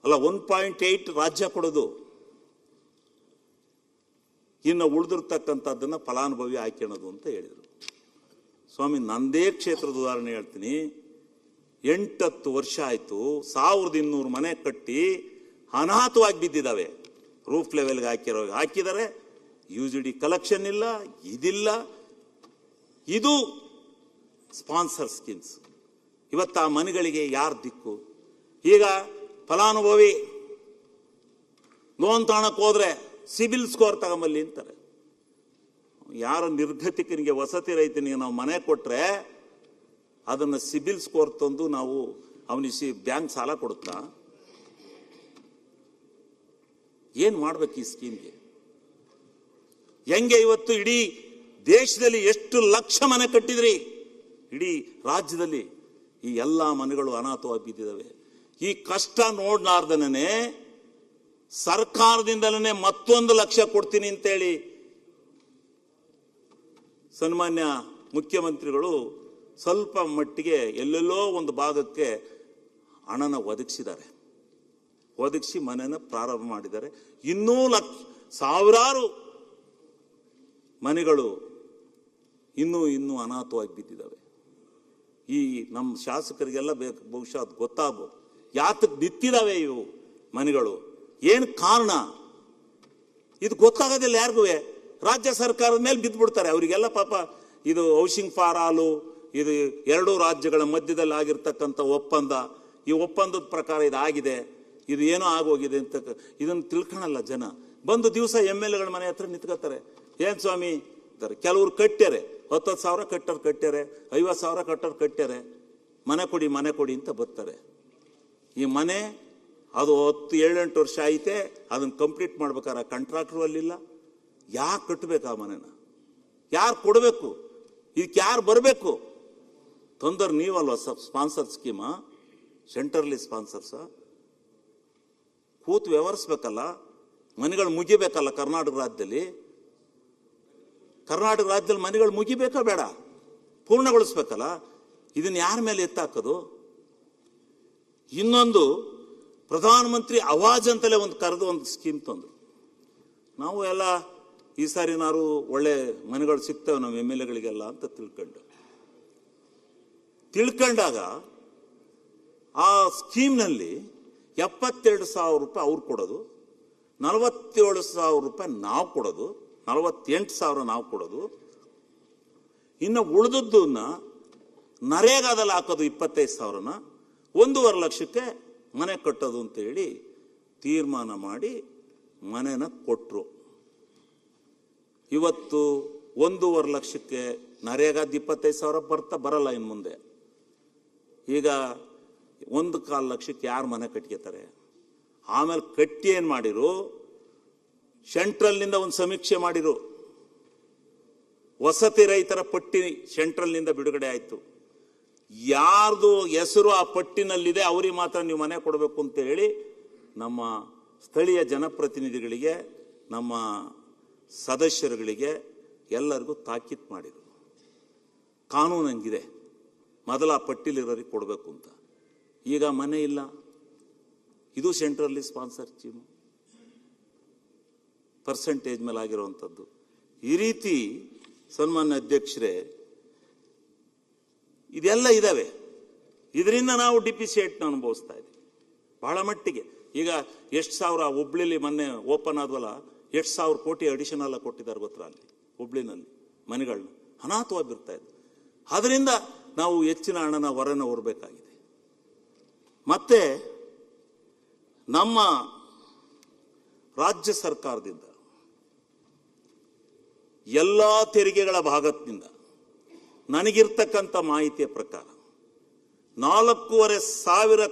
ಅಲ್ಲ 1.8 ರಾಜ್ಯ ಕೊಡೋದು, ಇನ್ನು ಉಳಿದಿರ್ತಕ್ಕಂಥದ್ದನ್ನು ಫಲಾನುಭವಿ ಹಾಕ್ಯಣದು ಅಂತ ಹೇಳಿದರು. ಸ್ವಾಮಿ, ನಂದೇ ಕ್ಷೇತ್ರದ ಉದಾಹರಣೆ ಹೇಳ್ತೀನಿ. 8-10 ವರ್ಷ ಆಯಿತು, 1200 ಮನೆ ಕಟ್ಟಿ ಅನಾಥವಾಗಿ ಬಿದ್ದಿದ್ದಾವೆ. ರೂಫ್ ಲೆವೆಲ್ಗೆ ಹಾಕಿದ್ದಾರೆ. UGD ಕಲೆಕ್ಷನ್ ಇಲ್ಲ, ಇದಿಲ್ಲ. ಇದು ಸ್ಪಾನ್ಸರ್ ಸ್ಕೀಮ್ಸ್. ಇವತ್ತು ಆ ಮನೆಗಳಿಗೆ ಯಾರು ದಿಕ್ಕು? ಈಗ ಫಲಾನುಭವಿ ಲೋನ್ ತಗೊಳಕ್ಕೆ ಹೋದ್ರೆ ಸಿಬಿಲ್ ಸ್ಕೋರ್ ತಗೊಂಬಲ್ಲಿ ಅಂತಾರೆ. ಯಾರ ನಿರ್ಗತಿಕನಿಗೆ, ವಸತಿ ರೈತನಿಗೆ ನಾವು ಮನೆ ಕೊಟ್ರೆ ಅದನ್ನು ಸಿಬಿಲ್ ಸ್ಕೋರ್ ತಂದು ನಾವು ಅವನಿಗೆ ಬ್ಯಾಂಕ್ ಸಾಲ ಕೊಡುತ್ತಾ? ಏನ್ ಮಾಡ್ಬೇಕು ಈ ಸ್ಕೀಮ್ಗೆ? ಹೆಂಗೆ ಇವತ್ತು ಇಡೀ ದೇಶದಲ್ಲಿ ಎಷ್ಟು ಲಕ್ಷ ಮನೆ ಕಟ್ಟಿದ್ರಿ, ಇಡೀ ರಾಜ್ಯದಲ್ಲಿ ಈ ಎಲ್ಲ ಮನೆಗಳು ಅನಾಥವಾಗಿ ಬಿದ್ದಿದ್ದಾವೆ. ಈ ಕಷ್ಟ ನೋಡ್ಲಾರ್ದನೇ ಸರ್ಕಾರದಿಂದಲೇ ಮತ್ತೊಂದು ಲಕ್ಷ ಕೊಡ್ತೀನಿ ಅಂತೇಳಿ ಸನ್ಮಾನ್ಯ ಮುಖ್ಯಮಂತ್ರಿಗಳು ಸ್ವಲ್ಪ ಮಟ್ಟಿಗೆ ಎಲ್ಲೆಲ್ಲೋ ಒಂದು ಭಾಗಕ್ಕೆ ಹಣನ ಒದಗಿಸಿ ಮನೆನ ಪ್ರಾರಂಭ ಮಾಡಿದ್ದಾರೆ. ಇನ್ನೂ ಸಾವಿರಾರು ಮನೆಗಳು ಇನ್ನೂ ಅನಾಥವಾಗಿ ಬಿದ್ದಿದ್ದಾವೆ. ಈ ನಮ್ಮ ಶಾಸಕರಿಗೆಲ್ಲ ಬಹುಶಃ ಅದು ಗೊತ್ತಾಗಬಹುದು, ಯಾತಕ್ಕೆ ನಿಂತಿದ್ದಾವೆ ಇವು ಮನೆಗಳು, ಏನು ಕಾರಣ ಇದು ಗೊತ್ತಾಗೋದಿಲ್ಲ ಯಾರಿಗೂ. ರಾಜ್ಯ ಸರ್ಕಾರದ ಮೇಲೆ ಬಿದ್ದುಬಿಡ್ತಾರೆ ಅವರಿಗೆಲ್ಲ. ಪಾಪ ಇದು ಹೌಸಿಂಗ್ ಫಾರ್ ಆಲು, ಇದು 2 ರಾಜ್ಯಗಳ ಮಧ್ಯದಲ್ಲಿ ಆಗಿರ್ತಕ್ಕಂಥ ಒಪ್ಪಂದ. ಈ ಒಪ್ಪಂದದ ಪ್ರಕಾರ ಇದಾಗಿದೆ, ಇದು ಏನೋ ಆಗೋಗಿದೆ ಅಂತ ಇದನ್ನು ತಿಳ್ಕೊಳಲ್ಲ ಜನ. ಬಂದು ದಿವಸ MLAಗಳ ಮನೆ ಹತ್ರ ನಿಂತ್ಕೋತಾರೆ. ಏನ್ ಸ್ವಾಮಿ, ಕೆಲವ್ರು ಕಟ್ಟ್ಯಾರೆ, 10,000 ಕಟ್ಟ್ಯಾರೆ, 50,000 ಕಟ್ಟ್ಯಾರೆ, ಮನೆ ಕೊಡಿ ಅಂತ ಬರ್ತಾರೆ. ಈ ಮನೆ ಅದು 10-7-8 ವರ್ಷ ಐತೆ, ಅದನ್ನ ಕಂಪ್ಲೀಟ್ ಮಾಡ್ಬೇಕಾರೆ ಕಾಂಟ್ರಾಕ್ಟರ್ ಅಲ್ಲಿಲ್ಲ. ಯಾರು ಕಟ್ಟಬೇಕು ಆ ಮನೆನ? ಯಾರು ಕೊಡಬೇಕು? ಇದಕ್ಕೆ ಯಾರು ಬರಬೇಕು? ತೊಂದರೆ ನೀವಲ್ವ? ಸ್ಪಾನ್ಸರ್ ಸ್ಕೀಮಾ? Centrally sponsors? ಕೂತು ವ್ಯವಹರಿಸ್ಬೇಕಲ್ಲ, ಮನೆಗಳು ಮುಗಿಬೇಕಲ್ಲ. ಕರ್ನಾಟಕ ರಾಜ್ಯದಲ್ಲಿ ಮನೆಗಳು ಮುಗಿಬೇಕಾ ಬೇಡ? ಪೂರ್ಣಗೊಳಿಸ್ಬೇಕಲ್ಲ. ಇದನ್ನ ಯಾರ ಮೇಲೆ ಎತ್ತಾಕೋದು? ಇನ್ನೊಂದು, ಪ್ರಧಾನಮಂತ್ರಿ ಆವಾಜ್ ಅಂತಲೇ ಒಂದು ಸ್ಕೀಮ್ ತಂದು, ನಾವು ಎಲ್ಲ ಈ ಸಾರಿ ನಾವು ಒಳ್ಳೆ ಮನೆಗಳು ಸಿಗ್ತೇವೆ ನಮ್ಮ MLAಗಳಿಗೆಲ್ಲ ಅಂತ ತಿಳ್ಕೊಂಡಾಗ ಆ ಸ್ಕೀಮ್ನಲ್ಲಿ 72,000 ರೂಪಾಯಿ ಅವ್ರು ಕೊಡೋದು, 47,000 ರೂಪಾಯಿ ನಾವು ಕೊಡೋದು, 48,000 ನಾವು ಕೊಡೋದು, ಇನ್ನು ಉಳಿದದ್ದನ್ನ ನರೇಗಾದಲ್ಲಿ ಹಾಕೋದು 25,000ನ 1.5 ಲಕ್ಷಕ್ಕೆ ಮನೆ ಕಟ್ಟೋದು ಅಂತ ಹೇಳಿ ತೀರ್ಮಾನ ಮಾಡಿ ಮನೆನ ಕೊಟ್ಟರು. ಇವತ್ತು 1.5 ಲಕ್ಷಕ್ಕೆ ನರೇಗಾದ 25,000 ಬರಲ್ಲ ಇನ್ನು ಮುಂದೆ. ಈಗ 1.25 ಲಕ್ಷಕ್ಕೆ ಯಾರು ಮನೆ ಕಟ್ಕೋತಾರೆ? ಆಮೇಲೆ ಕಟ್ಟಿ ಏನು ಮಾಡಿರು, ಸೆಂಟ್ರಲ್ನಿಂದ ಒಂದು ಸಮೀಕ್ಷೆ ಮಾಡಿರು, ವಸತಿ ರೈತರ ಪಟ್ಟಿ ಸೆಂಟ್ರಲ್ನಿಂದ ಬಿಡುಗಡೆ ಆಯಿತು. ಯಾರ್ದು ಹೆಸರು ಆ ಪಟ್ಟಿನಲ್ಲಿದೆ ಅವರಿಗೆ ಮಾತ್ರ ನೀವು ಮನೆ ಕೊಡಬೇಕು ಅಂತ ಹೇಳಿ ನಮ್ಮ ಸ್ಥಳೀಯ ಜನಪ್ರತಿನಿಧಿಗಳಿಗೆ, ನಮ್ಮ ಸದಸ್ಯರುಗಳಿಗೆ ಎಲ್ಲರಿಗೂ ತಾಕೀತು ಮಾಡಿದರು. ಕಾನೂನು ಹಂಗಿದೆ, ಮೊದಲ ಆ ಪಟ್ಟಿಲಿರೋರಿಗೆ ಕೊಡಬೇಕು ಅಂತ. ಈಗ ಮನೆ ಇಲ್ಲ, ಇದು ಸೆಂಟ್ರಲಿ ಸ್ಪಾನ್ಸರ್ ಸ್ಕೀಮು, ಪರ್ಸೆಂಟೇಜ್ ಮೇಲೆ ಆಗಿರುವಂಥದ್ದು. ಈ ರೀತಿ ಸನ್ಮಾನ್ಯ ಅಧ್ಯಕ್ಷರೇ ಇದೆಲ್ಲ ಇದಾವೆ. ಇದರಿಂದ ನಾವು ಡಿಫಿಸಿಯೇಟ್ನ ಅನುಭವಿಸ್ತಾ ಇದ್ದೀವಿ ಬಹಳ ಮಟ್ಟಿಗೆ. ಈಗ ಎಷ್ಟು ಸಾವಿರ ಹುಬ್ಳಿಲಿ ಮೊನ್ನೆ ಓಪನ್ ಆದ್ವಲ್ಲ, 8,000 ಕೋಟಿ ಅಡಿಷನಲ್ ಕೊಟ್ಟಿದ್ದಾರೆ ಗೊತ್ತರ? ಅಲ್ಲಿ ಹುಬ್ಳಿನಲ್ಲಿ ಮನೆಗಳನ್ನ ಅನಾಥವಾಗಿ ಬಿಡ್ತಾ ಇದ್ವು. ಅದರಿಂದ ನಾವು ಹೆಚ್ಚಿನ ಹಣನ ಹೊರನ ಹೊರಬೇಕಾಗಿದೆ. ಮತ್ತೆ ನಮ್ಮ ರಾಜ್ಯ ಸರ್ಕಾರದಿಂದ ಎಲ್ಲ ತೆರಿಗೆಗಳ ಭಾಗದಿಂದ ನನಗಿರ್ತಕ್ಕಂಥ ಮಾಹಿತಿಯ ಪ್ರಕಾರ 4,500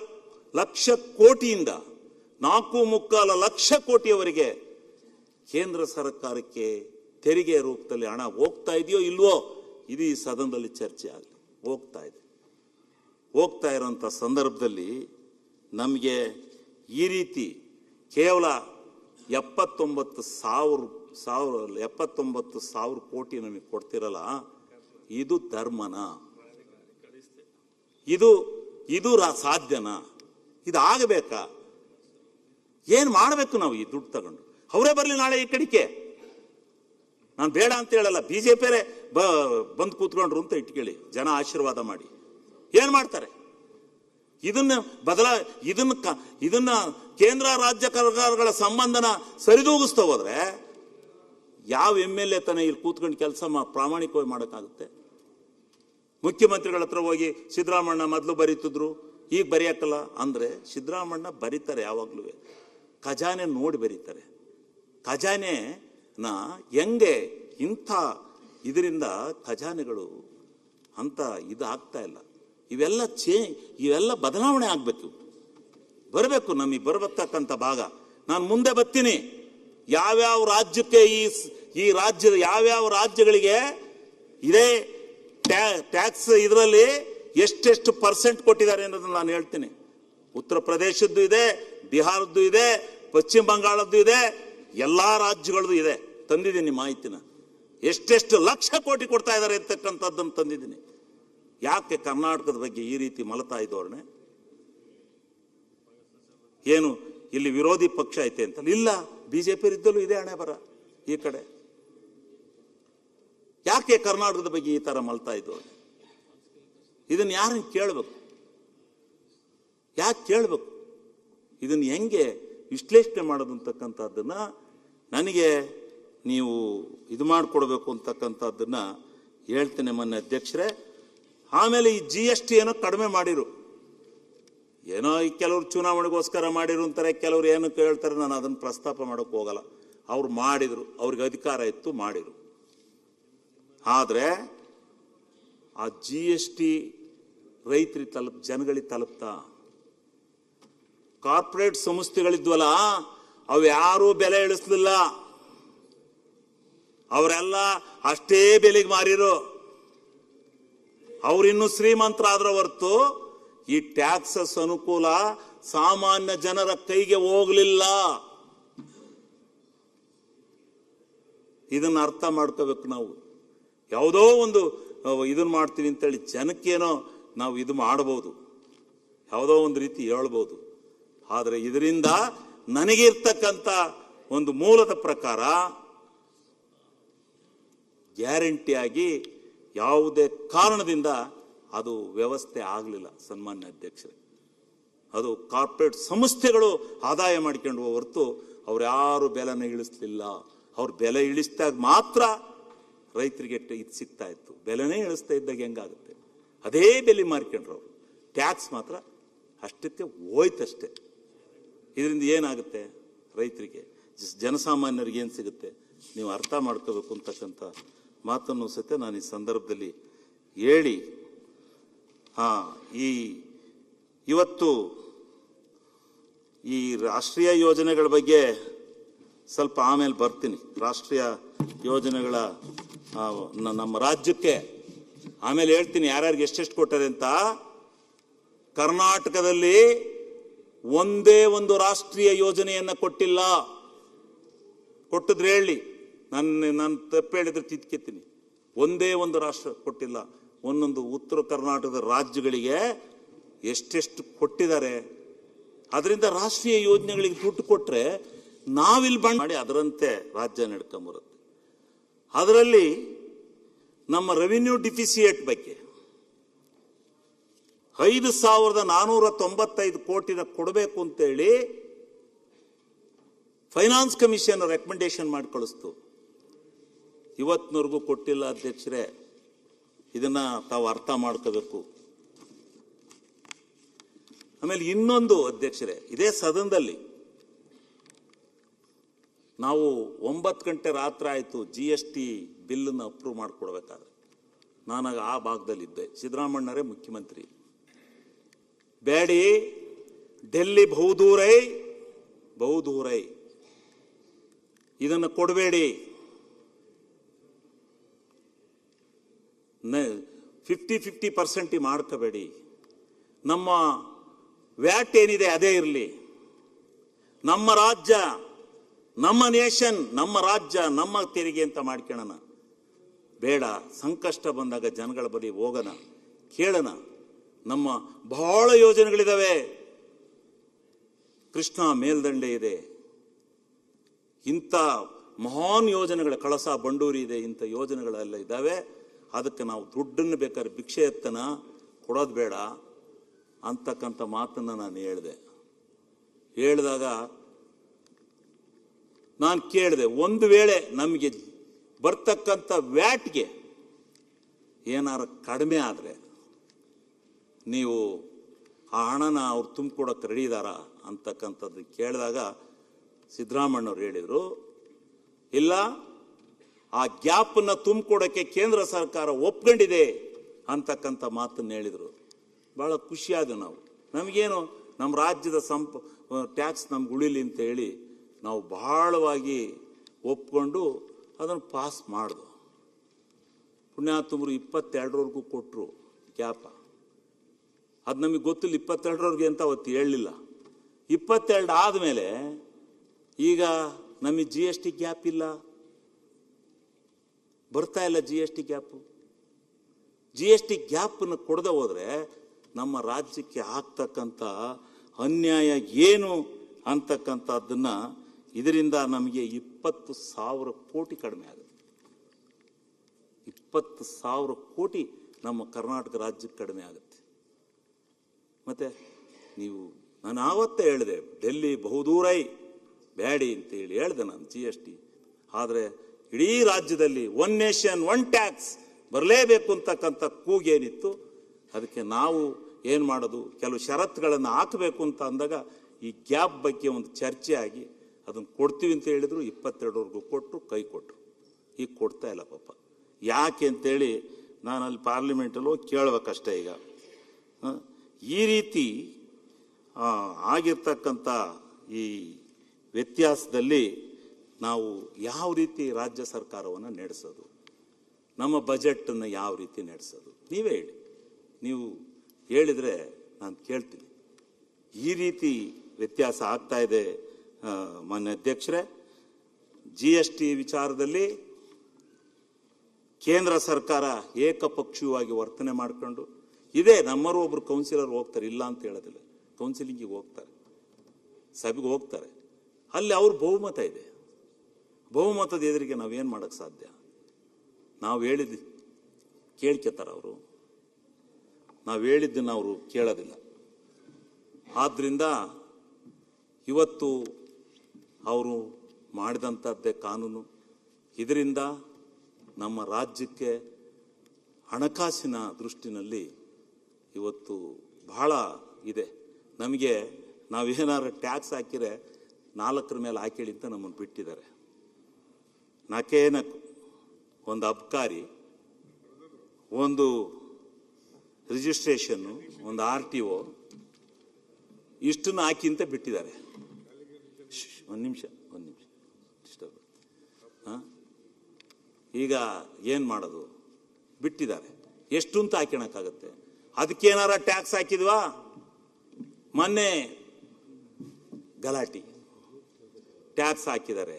ಲಕ್ಷ ಕೋಟಿಯಿಂದ 4.25 ಲಕ್ಷ ಕೋಟಿಯವರೆಗೆ ಕೇಂದ್ರ ಸರ್ಕಾರಕ್ಕೆ ತೆರಿಗೆ ರೂಪದಲ್ಲಿ ಹಣ ಹೋಗ್ತಾ ಇದೆಯೋ ಇಲ್ವೋ ಇದು ಈ ಸದನದಲ್ಲಿ ಚರ್ಚೆ ಆಗಲಿ. ಹೋಗ್ತಾ ಇರೋಂಥ ಸಂದರ್ಭದಲ್ಲಿ ನಮಗೆ ಈ ರೀತಿ ಕೇವಲ 79,000 ಕೋಟಿ ನಮಗೆ ಕೊಡ್ತಿರಲ್ಲ, ಇದು ಧರ್ಮನ? ಇದು ಸಾಧ್ಯನಾ? ಇದು ಆಗಬೇಕಾ? ಏನು ಮಾಡಬೇಕು ನಾವು ಈ ದುಡ್ಡು ತಗೊಂಡು? ಅವರೇ ಬರಲಿ ನಾಳೆ ಈ ಕಡೆಗೆ, ನಾನು ಬೇಡ ಅಂತ ಹೇಳಲ್ಲ, ಬಿಜೆಪಿಯರೇ ಬಂದು ಕೂತ್ಕೊಂಡ್ರು ಅಂತ ಇಟ್ಕೊಳ್ಳಿ, ಜನ ಆಶೀರ್ವಾದ ಮಾಡಿ ಏನು ಮಾಡ್ತಾರೆ? ಇದನ್ನ ಕೇಂದ್ರ ರಾಜ್ಯ ಸರ್ಕಾರಗಳ ಸಂಬಂಧನ ಸರಿದೂಗಿಸ್ತಾ ಹೋದ್ರೆ ಯಾವ MLA ತನ ಇಲ್ಲಿ ಕೂತ್ಕೊಂಡು ಕೆಲಸ ಪ್ರಾಮಾಣಿಕವಾಗಿ ಮಾಡೋಕ್ಕಾಗುತ್ತೆ? ಮುಖ್ಯಮಂತ್ರಿಗಳ ಹತ್ರ ಹೋಗಿ ಸಿದ್ದರಾಮಣ್ಣ ಮೊದಲು ಬರೀತಿದ್ರು, ಈಗ ಬರೆಯಕ್ಕಲ್ಲ ಅಂದ್ರೆ ಸಿದ್ದರಾಮಣ್ಣ ಬರೀತಾರೆ, ಯಾವಾಗಲೂ ಖಜಾನೆ ನೋಡಿ ಬರೀತಾರೆ. ಖಜಾನೆನ ಹೆಂಗೆ ಇಂಥ ಇದರಿಂದ ಖಜಾನೆಗಳು ಅಂತ ಇದಾಗ್ತಾ ಇಲ್ಲ. ಇವೆಲ್ಲ ಬದಲಾವಣೆ ಆಗಬೇಕು, ಬರಬೇಕು, ನಮಗೆ ಬರಬೇಕಂತ ಭಾಗ. ನಾನು ಮುಂದೆ ಬರ್ತೀನಿ, ಯಾವ್ಯಾವ ರಾಜ್ಯಕ್ಕೆ ಈ ರಾಜ್ಯದ ಯಾವ್ಯಾವ ರಾಜ್ಯಗಳಿಗೆ ಇದೇ ಟ್ಯಾಕ್ಸ್ ಇದರಲ್ಲಿ ಎಷ್ಟೆಷ್ಟು % ಕೊಟ್ಟಿದ್ದಾರೆ ಅನ್ನೋದನ್ನ ನಾನು ಹೇಳ್ತೀನಿ. ಉತ್ತರ ಪ್ರದೇಶದ್ದು ಇದೆ, ಬಿಹಾರದ್ದು ಇದೆ, ಪಶ್ಚಿಮ ಬಂಗಾಳದ್ದು ಇದೆ, ಎಲ್ಲಾ ರಾಜ್ಯಗಳದ್ದು ಇದೆ. ತಂದಿದ್ದೀನಿ ಮಾಹಿತಿನ, ಎಷ್ಟೆಷ್ಟು ಲಕ್ಷ ಕೋಟಿ ಕೊಡ್ತಾ ಇದ್ದಾರೆ ಅಂತಕ್ಕಂಥದ್ದನ್ನು ತಂದಿದ್ದೀನಿ. ಯಾಕೆ ಕರ್ನಾಟಕದ ಬಗ್ಗೆ ಈ ರೀತಿ ಮಲತಾ ಧೋರಣೆ? ಏನು ಇಲ್ಲಿ ವಿರೋಧಿ ಪಕ್ಷ ಐತೆ ಅಂತ ಇಲ್ಲ, ಬಿಜೆಪಿ ಇದ್ದಲ್ಲೂ ಇದೆ ಹಣೆ ಬರ ಈ ಕಡೆ. ಯಾಕೆ ಕರ್ನಾಟಕದ ಬಗ್ಗೆ ಈ ತರ ಮಲ್ತಾ ಧೋರಣೆ? ಇದನ್ನ ಯಾರನ್ನ ಕೇಳಬೇಕು? ಯಾಕೆ ಕೇಳಬೇಕು? ಇದನ್ನ ಹೆಂಗೆ ವಿಶ್ಲೇಷಣೆ ಮಾಡೋದು ಅಂತಕ್ಕಂಥದ್ದನ್ನ ನನಗೆ ನೀವು ಇದು ಮಾಡಿಕೊಡ್ಬೇಕು ಅಂತಕ್ಕಂಥದ್ದನ್ನ ಹೇಳ್ತೇನೆ ಮೊನ್ನೆ ಅಧ್ಯಕ್ಷರೇ. ಆಮೇಲೆ ಈ GST ಏನೋ ಕಡಿಮೆ ಮಾಡಿರು, ಏನೋ ಈ ಕೆಲವರು ಚುನಾವಣೆಗೋಸ್ಕರ ಮಾಡಿರು ಅಂತಾರೆ, ಕೆಲವರು ಏನು ಕೇಳ್ತಾರೆ, ನಾನು ಅದನ್ನು ಪ್ರಸ್ತಾಪ ಮಾಡೋಕೆ ಹೋಗಲ್ಲ. ಅವ್ರು ಮಾಡಿದ್ರು, ಅವ್ರಿಗೆ ಅಧಿಕಾರ ಇತ್ತು, ಮಾಡಿರು. ಆದರೆ ಆ GST ರೈತರಿಗೆ ಜನಗಳಿಗೆ ತಲುಪ್ತಾ? ಕಾರ್ಪೊರೇಟ್ ಸಂಸ್ಥೆಗಳಿದ್ವಲ್ಲ, ಅವು ಯಾರೂ ಬೆಲೆ ಇಳಿಸ್ಲಿಲ್ಲ, ಅವರೆಲ್ಲ ಅಷ್ಟೇ ಬೆಲೆಗೆ ಮಾರಿರು. ಅವರಿನ್ನೂ ಶ್ರೀಮಂತರಾದ್ರ ಹೊರತು ಈ ಟ್ಯಾಕ್ಸಸ್ ಅನುಕೂಲ ಸಾಮಾನ್ಯ ಜನರ ಕೈಗೆ ಹೋಗಲಿಲ್ಲ. ಇದನ್ನ ಅರ್ಥ ಮಾಡ್ಕೋಬೇಕು ನಾವು. ಯಾವುದೋ ಒಂದು ಇದನ್ನ ಮಾಡ್ತೀವಿ ಅಂತೇಳಿ ಜನಕ್ಕೇನೋ ನಾವು ಇದು ಮಾಡಬಹುದು, ಯಾವುದೋ ಒಂದು ರೀತಿ ಹೇಳ್ಬೋದು. ಆದರೆ ಇದರಿಂದ ನನಗಿರ್ತಕ್ಕಂಥ ಒಂದು ಮೂಲದ ಪ್ರಕಾರ ಗ್ಯಾರಂಟಿಯಾಗಿ ಯಾವುದೇ ಕಾರಣದಿಂದ ಅದು ವ್ಯವಸ್ಥೆ ಆಗಲಿಲ್ಲ ಸನ್ಮಾನ್ಯ ಅಧ್ಯಕ್ಷರೇ. ಅದು ಕಾರ್ಪೊರೇಟ್ ಸಂಸ್ಥೆಗಳು ಆದಾಯ ಮಾಡಿಕೊಂಡು ಹೊರತು ಅವ್ರು ಯಾರು ಬೆಲೆನ ಇಳಿಸ್ಲಿಲ್ಲ. ಅವ್ರು ಬೆಲೆ ಇಳಿಸಿದಾಗ ಮಾತ್ರ ರೈತರಿಗೆ ಇದು ಸಿಗ್ತಾ ಇತ್ತು. ಬೆಲೆನೇ ಇಳಿಸ್ತಾ ಇದ್ದಾಗ ಹೆಂಗಾಗುತ್ತೆ? ಅದೇ ಬೆಲೆ ಮಾರ್ಕೊಂಡ್ರು ಅವರು. ಟ್ಯಾಕ್ಸ್ ಮಾತ್ರ ಅಷ್ಟಕ್ಕೆ ಹೋಯ್ತಷ್ಟೇ. ಇದರಿಂದ ಏನಾಗುತ್ತೆ? ರೈತರಿಗೆ, ಜನಸಾಮಾನ್ಯರಿಗೆ ಏನು ಸಿಗುತ್ತೆ? ನೀವು ಅರ್ಥ ಮಾಡ್ಕೋಬೇಕು ಅಂತಕ್ಕಂಥ ಮಾತನ್ನು ಸಹಿತ ನಾನು ಈ ಸಂದರ್ಭದಲ್ಲಿ ಹೇಳಿ, ಇವತ್ತು ಈ ರಾಷ್ಟ್ರೀಯ ಯೋಜನೆಗಳ ಬಗ್ಗೆ ಸ್ವಲ್ಪ ಆಮೇಲೆ ಬರ್ತೀನಿ. ರಾಷ್ಟ್ರೀಯ ಯೋಜನೆಗಳ ನಮ್ಮ ರಾಜ್ಯಕ್ಕೆ ಆಮೇಲೆ ಹೇಳ್ತೀನಿ ಯಾರ್ಯಾರಿಗೆ ಎಷ್ಟೆಷ್ಟು ಕೊಟ್ಟಾರೆ ಅಂತ. ಕರ್ನಾಟಕದಲ್ಲಿ ಒಂದೇ ಒಂದು ರಾಷ್ಟ್ರೀಯ ಯೋಜನೆಯನ್ನ ಕೊಟ್ಟಿಲ್ಲ. ಕೊಟ್ಟಿದ್ರೆ ಹೇಳಿ, ನಾನು ತಪ್ಪು ಹೇಳಿದ್ರೆ ತಿದ್ಕೆತೀನಿ. ಒಂದೇ ಒಂದು ರಾಷ್ಟ್ರ ಕೊಟ್ಟಿಲ್ಲ. ಒಂದೊಂದು ಉತ್ತರ ಕರ್ನಾಟಕದ ರಾಜ್ಯಗಳಿಗೆ ಎಷ್ಟೆಷ್ಟು ಕೊಟ್ಟಿದ್ದಾರೆ. ಅದರಿಂದ ರಾಷ್ಟ್ರೀಯ ಯೋಜನೆಗಳಿಗೆ ದುಡ್ಡು ಕೊಟ್ರೆ ನಾವಿಲ್ಲಿ ಬಂದ್ ಮಾಡಿ ಅದರಂತೆ ರಾಜ್ಯ ನಡ್ಕೊಂಬರುತ್ತೆ. ಅದರಲ್ಲಿ ನಮ್ಮ ರೆವಿನ್ಯೂ ಡಿಫಿಸಿಯೇಟ್ ಬಗ್ಗೆ 5,495 ಕೋಟಿನ ಕೊಡಬೇಕು ಅಂತೇಳಿ ಫೈನಾನ್ಸ್ ಕಮಿಷನ್ ರೆಕಮೆಂಡೇಶನ್ ಮಾಡಿ ಕಳಿಸ್ತು. ಇವತ್ತಿನವರೆಗೂ ಕೊಟ್ಟಿಲ್ಲ ಅಧ್ಯಕ್ಷರೇ. ಇದನ್ನ ತಾವು ಅರ್ಥ ಮಾಡ್ಕೋಬೇಕು. ಆಮೇಲೆ ಇನ್ನೊಂದು ಅಧ್ಯಕ್ಷರೇ, ಇದೇ ಸದನದಲ್ಲಿ ನಾವು 9 ಗಂಟೆ ರಾತ್ರಿ ಆಯಿತು GST ಬಿಲ್ಲನ್ನು ಅಪ್ರೂವ್ ಮಾಡಿಕೊಡ್ಬೇಕಾದ್ರೆ. ನಾನಾಗ ಆ ಭಾಗದಲ್ಲಿದ್ದೆ, ಸಿದ್ದರಾಮಣ್ಣರೇ ಮುಖ್ಯಮಂತ್ರಿ. ಬೇಡಿ, ಡೆಲ್ಲಿ ಬಹುದೂರೈ ಇದನ್ನು ಕೊಡಬೇಡಿ, 50% ಮಾಡ್ಕೋಬೇಡಿ, ನಮ್ಮ ವ್ಯಾಟ್ ಏನಿದೆ ಅದೇ ಇರಲಿ, ನಮ್ಮ ರಾಜ್ಯ, ನಮ್ಮ ನೇಷನ್, ನಮ್ಮ ರಾಜ್ಯ, ನಮ್ಮ ತೆರಿಗೆ ಅಂತ ಮಾಡ್ಕೊಳ್ಳೋಣ. ಬೇಡ, ಸಂಕಷ್ಟ ಬಂದಾಗ ಜನಗಳ ಬಳಿ ಹೋಗೋಣ, ಕೇಳೋಣ. ನಮ್ಮ ಬಹಳ ಯೋಜನೆಗಳಿದಾವೆ. ಕೃಷ್ಣಾ ಮೇಲ್ದಂಡೆ ಇದೆ, ಇಂಥ ಮಹಾನ್ ಯೋಜನೆಗಳ, ಕಳಸಾ ಬಂಡೂರಿ ಇದೆ, ಇಂಥ ಯೋಜನೆಗಳೆಲ್ಲ ಇದ್ದಾವೆ. ಅದಕ್ಕೆ ನಾವು ದುಡ್ಡನ್ನು ಬೇಕಾದ್ರೆ ಭಿಕ್ಷೆ ಎತ್ತನ ಕೊಡೋದು ಬೇಡ ಅಂತಕ್ಕಂಥ ಮಾತನ್ನು ನಾನು ಹೇಳಿದಾಗ ನಾನು ಕೇಳಿದೆ, ಒಂದು ವೇಳೆ ನಮಗೆ ಬರ್ತಕ್ಕಂಥ ವ್ಯಾಟ್ಗೆ ಏನಾರ ಕಡಿಮೆ ಆದರೆ ನೀವು ಆ ಹಣನ ಅವ್ರು ತುಂಬಿಕೊಡೋಕೆ ರೆಡಿ ಇದ್ದಾರಾ ಅಂತಕ್ಕಂಥದ್ದು ಕೇಳಿದಾಗ ಸಿದ್ದರಾಮಣ್ಣವ್ರು ಹೇಳಿದರು, ಇಲ್ಲ, ಆ ಗ್ಯಾಪನ್ನು ತುಂಬಿಕೊಡೋಕ್ಕೆ ಕೇಂದ್ರ ಸರ್ಕಾರ ಒಪ್ಕೊಂಡಿದೆ ಅಂತಕ್ಕಂಥ ಮಾತನ್ನು ಹೇಳಿದರು. ಭಾಳ ಖುಷಿಯಾದ ನಾವು. ನಮಗೇನು ನಮ್ಮ ರಾಜ್ಯದ ಟ್ಯಾಕ್ಸ್ ನಮ್ಗೆ ಉಳಿಲಿ ಅಂತ ಹೇಳಿ ನಾವು ಬಹಳವಾಗಿ ಒಪ್ಕೊಂಡು ಅದನ್ನು ಪಾಸ್ ಮಾಡಿದ್ವು. ಪುಣ್ಯಾತುಮರು 22ರವರೆಗೂ ಕೊಟ್ಟರು ಗ್ಯಾಪ. ಅದು ನಮಗೆ ಗೊತ್ತಿಲ್ಲ 22ರವರೆಗೆ ಅಂತ ಅವತ್ತು ಹೇಳಲಿಲ್ಲ. 22 ಆದಮೇಲೆ ಈಗ ನಮಗೆ GST ಗ್ಯಾಪ್ ಇಲ್ಲ, ಬರ್ತಾ ಇಲ್ಲ GST ಗ್ಯಾಪು. GST ಗ್ಯಾಪನ್ನು ಕೊಡದೆ ಹೋದರೆ ನಮ್ಮ ರಾಜ್ಯಕ್ಕೆ ಆಗ್ತಕ್ಕಂಥ ಅನ್ಯಾಯ ಏನು ಅಂತಕ್ಕಂಥದ್ದನ್ನು, ಇದರಿಂದ ನಮಗೆ 20,000 ಕೋಟಿ ಕಡಿಮೆ ಆಗುತ್ತೆ. 20,000 ಕೋಟಿ ನಮ್ಮ ಕರ್ನಾಟಕ ರಾಜ್ಯಕ್ಕೆ ಕಡಿಮೆ ಆಗುತ್ತೆ. ಮತ್ತು ನೀವು, ನಾನು ಆವತ್ತೇ ಹೇಳಿದೆ, ಡೆಲ್ಲಿ ಬಹುದೂರೈ ಬ್ಯಾಡಿ ಅಂತೇಳಿ ಹೇಳಿದೆ ನಾನು GST. ಆದರೆ ಇಡೀ ರಾಜ್ಯದಲ್ಲಿ 1 ನೇಷನ್ 1 ಟ್ಯಾಕ್ಸ್ ಬರಲೇಬೇಕು ಅಂತಕ್ಕಂಥ ಕೂಗೇನಿತ್ತು, ಅದಕ್ಕೆ ನಾವು ಏನು ಮಾಡೋದು, ಕೆಲವು ಷರತ್ತುಗಳನ್ನು ಹಾಕಬೇಕು ಅಂತ ಅಂದಾಗ ಈ ಗ್ಯಾಪ್ ಬಗ್ಗೆ ಒಂದು ಚರ್ಚೆ ಆಗಿ ಅದನ್ನು ಕೊಡ್ತೀವಿ ಅಂತ ಹೇಳಿದ್ರು. 22ರವರೆಗೂ ಕೊಟ್ಟರು, ಕೈ ಕೊಟ್ಟರು. ಈಗ ಕೊಡ್ತಾ ಇಲ್ಲ ಪಾಪ. ಯಾಕೆ ಅಂತೇಳಿ ನಾನು ಅಲ್ಲಿ ಪಾರ್ಲಿಮೆಂಟಲ್ಲೂ ಕೇಳಬೇಕಷ್ಟೇ. ಈಗ ಈ ರೀತಿ ಆಗಿರ್ತಕ್ಕಂಥ ಈ ವ್ಯತ್ಯಾಸದಲ್ಲಿ ನಾವು ಯಾವ ರೀತಿ ರಾಜ್ಯ ಸರ್ಕಾರವನ್ನು ನಡೆಸೋದು, ನಮ್ಮ ಬಜೆಟನ್ನು ಯಾವ ರೀತಿ ನಡೆಸೋದು, ನೀವೇ ಹೇಳಿ. ನೀವು ಹೇಳಿದರೆ ನಾನು ಕೇಳ್ತೀನಿ. ಈ ರೀತಿ ವ್ಯತ್ಯಾಸ ಆಗ್ತಾ ಇದೆ. ಮಾನ್ಯ ಅಧ್ಯಕ್ಷರೇ, GST ವಿಚಾರದಲ್ಲಿ ಕೇಂದ್ರ ಸರ್ಕಾರ ಏಕಪಕ್ಷೀಯವಾಗಿ ವರ್ತನೆ ಮಾಡಿಕೊಂಡು ಇದೆ. ನಮ್ಮರು ಒಬ್ಬರು ಕೌನ್ಸಿಲರ್ ಹೋಗ್ತಾರೆ, ಇಲ್ಲ ಅಂತ ಹೇಳೋದಿಲ್ಲ, ಕೌನ್ಸಿಲಿಂಗಿಗೆ ಹೋಗ್ತಾರೆ, ಸಭೆಗೆ ಹೋಗ್ತಾರೆ. ಅಲ್ಲಿ ಅವ್ರ ಬಹುಮತ ಇದೆ. ಬಹುಮತದ ಎದುರಿಗೆ ನಾವೇನು ಮಾಡೋಕ್ಕೆ ಸಾಧ್ಯ? ನಾವು ಹೇಳಿದ್ದು ಕೇಳ್ಕೊತಾರೆ ಅವರು, ನಾವು ಹೇಳಿದ್ದನ್ನು ಅವರು ಕೇಳೋದಿಲ್ಲ. ಆದ್ದರಿಂದ ಇವತ್ತು ಅವರು ಮಾಡಿದಂಥದ್ದೇ ಕಾನೂನು. ಇದರಿಂದ ನಮ್ಮ ರಾಜ್ಯಕ್ಕೆ ಹಣಕಾಸಿನ ದೃಷ್ಟಿನಲ್ಲಿ ಇವತ್ತು ಬಹಳ ಇದೆ. ನಮಗೆ ನಾವೇನಾದ್ರು ಟ್ಯಾಕ್ಸ್ ಹಾಕಿದರೆ 4ರ ಮೇಲೆ ಹಾಕೇಳಿ ಅಂತ ನಮ್ಮನ್ನು ಬಿಟ್ಟಿದ್ದಾರೆ. ನಾಲ್ಕೇನಕ್ಕೆ ಒಂದು ಅಬ್ಕಾರಿ, ಒಂದು ರಿಜಿಸ್ಟ್ರೇಷನ್ನು, ಒಂದು RTO, ಇಷ್ಟನ್ನು ಹಾಕಿ ಅಂತ ಬಿಟ್ಟಿದ್ದಾರೆ. ಒಂದು ನಿಮಿಷ ಡಿಸ್ಟರ್ಬ್. ಈಗ ಏನು ಮಾಡೋದು? ಬಿಟ್ಟಿದ್ದಾರೆ. ಎಷ್ಟು ಅಂತ ಹಾಕೋಣಕ್ಕಾಗತ್ತೆ? ಅದಕ್ಕೇನಾರ ಟ್ಯಾಕ್ಸ್ ಹಾಕಿದ್ವಾ? ಮೊನ್ನೆ ಗಲಾಟಿ, ಟ್ಯಾಕ್ಸ್ ಹಾಕಿದ್ದಾರೆ.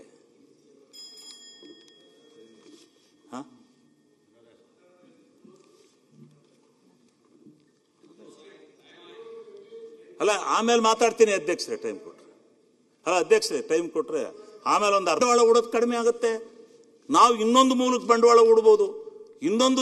ಅಲ್ಲ, ಆಮೇಲೆ ಮಾತಾಡ್ತೀನಿ ಅಧ್ಯಕ್ಷರೇ, ಟೈಮ್ ಕೊಟ್ರೆ. ಅಲ್ಲ ಅಧ್ಯಕ್ಷರೇ, ಟೈಮ್ ಕೊಟ್ರೆ ಆಮೇಲೆ ಒಂದು ಬಂಡವಾಳ ಹೂಡೋದು ಕಡಿಮೆ ಆಗುತ್ತೆ. ನಾವು ಇನ್ನೊಂದು ಮೂಲಕ್ಕೆ ಬಂಡವಾಳ ಹೂಡ್ಬೋದು, ಇನ್ನೊಂದು